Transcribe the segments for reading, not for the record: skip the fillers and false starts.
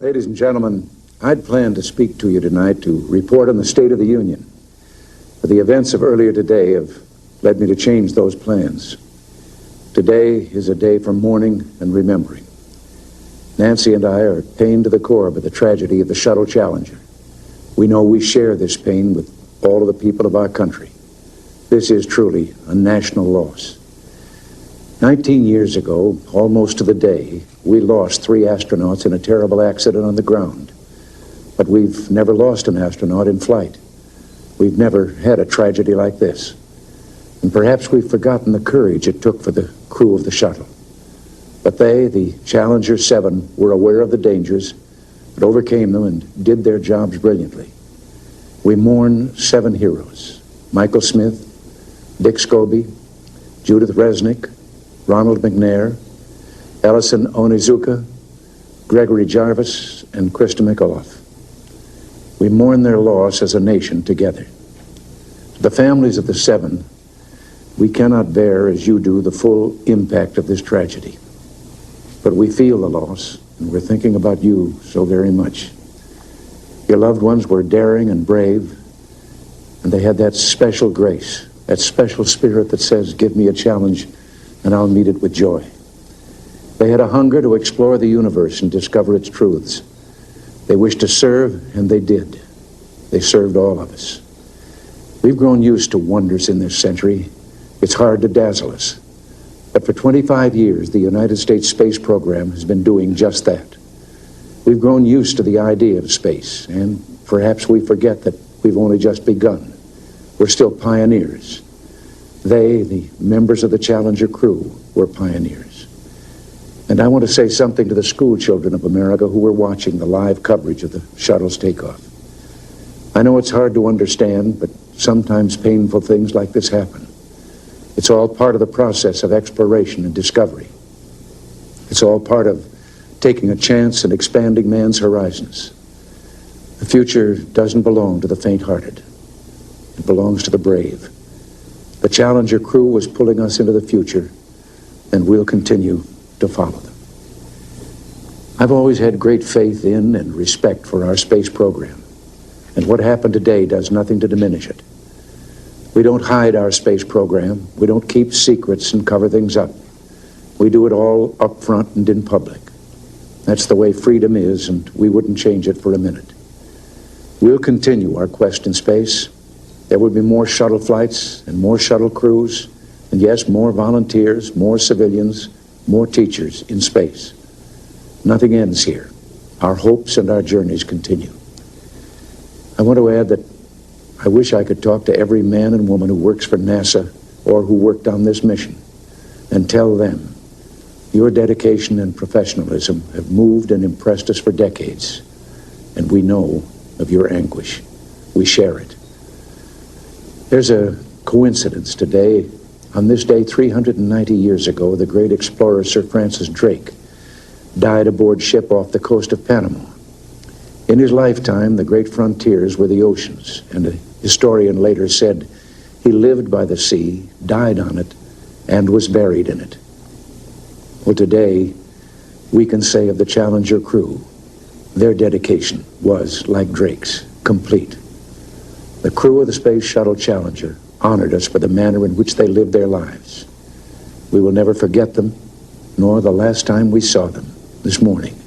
Ladies and gentlemen, I'd planned to speak to you tonight to report on the State of the Union. But the events of earlier today have led me to change those plans. Today is a day for mourning and remembering. Nancy and I are pained to the core by the tragedy of the Shuttle Challenger. We know we share this pain with all of the people of our country. This is truly a national loss. 19 years ago, almost to the day, we lost 3 astronauts in a terrible accident on the ground. But we've never lost an astronaut in flight. We've never had a tragedy like this. And perhaps we've forgotten the courage it took for the crew of the shuttle. But they, the Challenger 7, were aware of the dangers, but overcame them and did their jobs brilliantly. We mourn 7 heroes: Michael Smith, Dick Scobie, Judith Resnick, Ronald McNair, Ellison Onizuka, Gregory Jarvis, and Krista McAuliffe. We mourn their loss as a nation together. The families of the 7, we cannot bear, as you do, the full impact of this tragedy. But we feel the loss, and we're thinking about you so very much. Your loved ones were daring and brave, and they had that special grace, that special spirit that says, give me a challenge, and I'll meet it with joy. They had a hunger to explore the universe and discover its truths. They wished to serve, and they did. They served all of us. We've grown used to wonders in this century. It's hard to dazzle us. But for 25 years, the United States space program has been doing just that. We've grown used to the idea of space, and perhaps we forget that we've only just begun. We're still pioneers. They, the members of the Challenger crew, were pioneers. And I want to say something to the school children of America who were watching the live coverage of the shuttle's takeoff. I know it's hard to understand, but sometimes painful things like this happen. It's all part of the process of exploration and discovery. It's all part of taking a chance and expanding man's horizons. The future doesn't belong to the faint-hearted. It belongs to the brave. The Challenger crew was pulling us into the future, and we'll continue to follow them. I've always had great faith in and respect for our space program, and what happened today does nothing to diminish it. We don't hide our space program. We don't keep secrets and cover things up. We do it all up front and in public. That's the way freedom is, and we wouldn't change it for a minute. We'll continue our quest in space. There will be more shuttle flights and more shuttle crews, and yes, more volunteers, more civilians, more teachers in space. Nothing ends here. Our hopes and our journeys continue. I want to add that I wish I could talk to every man and woman who works for NASA or who worked on this mission and tell them your dedication and professionalism have moved and impressed us for decades, and we know of your anguish. We share it. There's a coincidence today. On this day, 390 years ago, the great explorer Sir Francis Drake died aboard ship off the coast of Panama. In his lifetime, the great frontiers were the oceans, and a historian later said he lived by the sea, died on it, and was buried in it. Well, today, we can say of the Challenger crew, their dedication was, like Drake's, complete. The crew of the Space Shuttle Challenger honored us for the manner in which they lived their lives. We will never forget them, nor the last time we saw them this morning,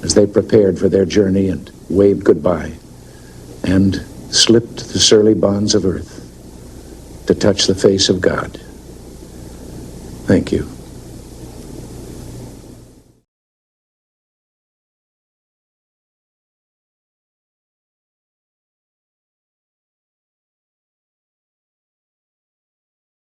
as they prepared for their journey and waved goodbye and slipped the surly bonds of earth to touch the face of God. Thank you.